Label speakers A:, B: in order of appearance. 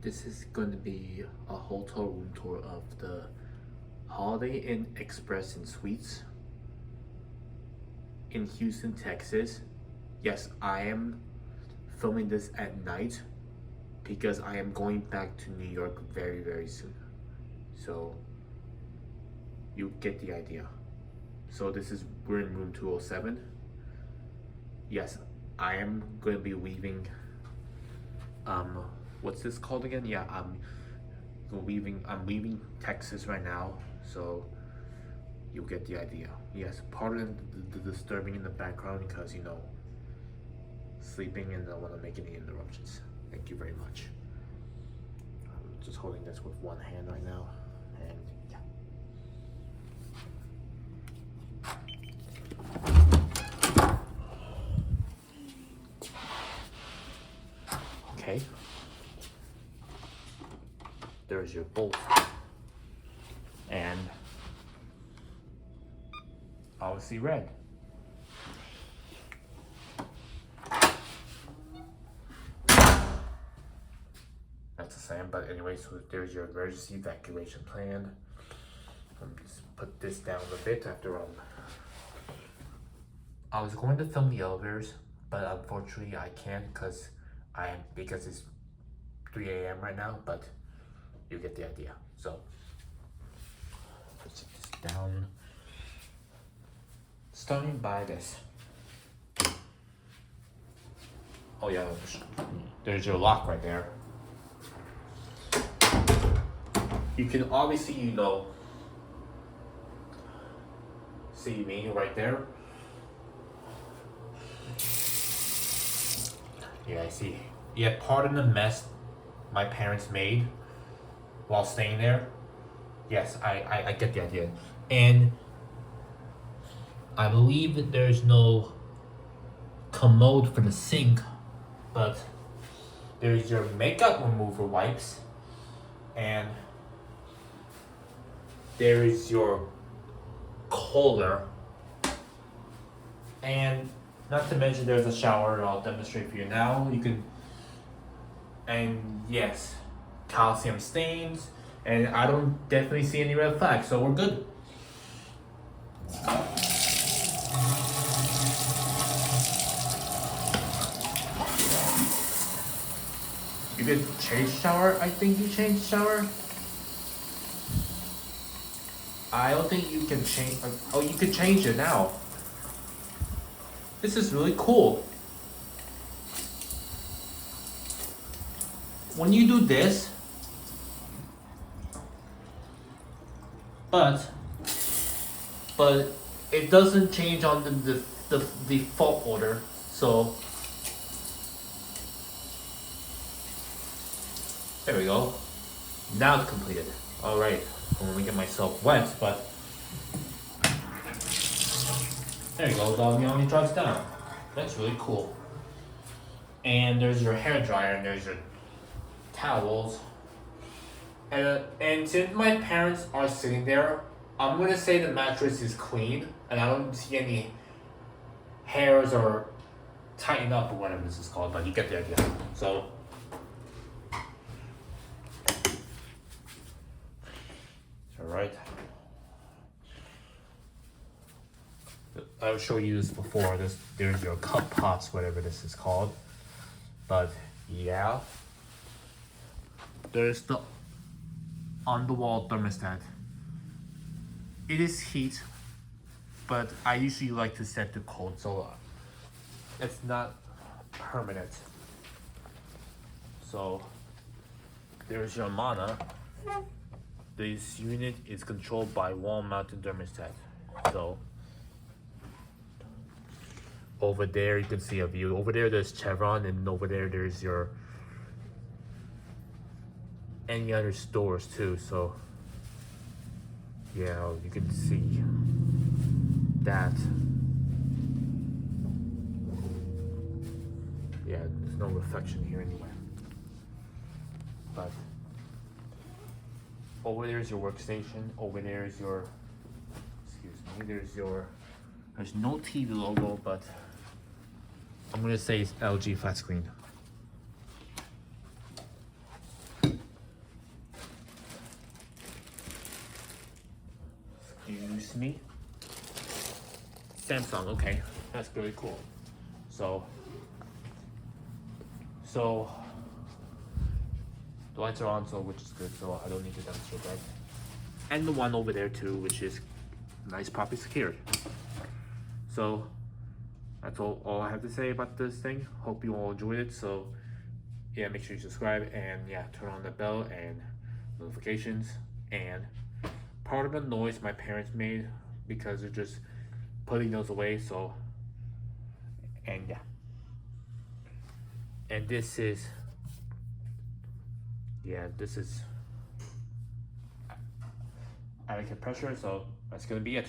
A: This is going to be a hotel room tour of the Holiday Inn Express and Suites in Houston, Texas. Yes, I am filming this at night because I am going back to New York very, very soon. So you get the idea. So we're in room 207. Yes, I am going to be leaving. What's this called again? Yeah, I'm leaving Texas right now, so you'll get the idea. Yes, pardon the disturbing in the background because sleeping and I don't want to make any interruptions. Thank you very much. I'm just holding this with one hand right now, and yeah. Okay. There's your bolt. And obviously red. That's the same, but anyway, so there's your emergency evacuation plan. Just put this down a bit after I was going to film the elevators, but unfortunately I can't because it's 3 a.m. right now, but you get the idea. So let's set this down. Starting by this. Oh yeah, there's your lock right there. You can obviously, see me right there. Yeah, I see. Yeah, pardon the mess my parents made while staying there. Yes, I get the idea. And I believe that there's no commode for the sink, but there's your makeup remover wipes, and there is your cooler, and not to mention there's a shower. I'll demonstrate for you now. And yes, calcium stains, and I don't definitely see any red flags, so we're good. You could change shower. I think you changed shower. I don't think you can change. Oh, you can change it now. This is really cool. When you do this, but it doesn't change on the default order. So there we go. Now it's completed. All right. I'm gonna get myself wet, but there you go. Dog only drops down. That's really cool. And there's your hair dryer, and there's your towels. And since my parents are sitting there, I'm gonna say the mattress is clean, and I don't see any hairs or tighten up or whatever this is called. But you get the idea. So. Alright. I'll show you this before. There's your cup pots, whatever this is called. But yeah. There's the on the wall thermostat. It is heat, but I usually like to set to cold, so it's not permanent. So there's your Amana. This unit is controlled by wall-mounted thermostat. So over there you can see a view. Over there there's Chevron, and over there there's your any other stores too. So yeah, you can see that. Yeah, there's no reflection here anyway. But over there is your workstation. Over there is your, there's no TV logo, but I'm gonna say it's LG flat screen. introduced me. Samsung, okay, that's very cool. So the lights are on, so which is good, so I don't need to demonstrate that. And the one over there too, which is nice, properly secured. So that's all I have to say about this thing. Hope you all enjoyed it. So yeah, make sure you subscribe and yeah, turn on the bell and notifications. And part of the noise my parents made because they're just putting those away. So and yeah, and this is adequate pressure. So that's gonna be it.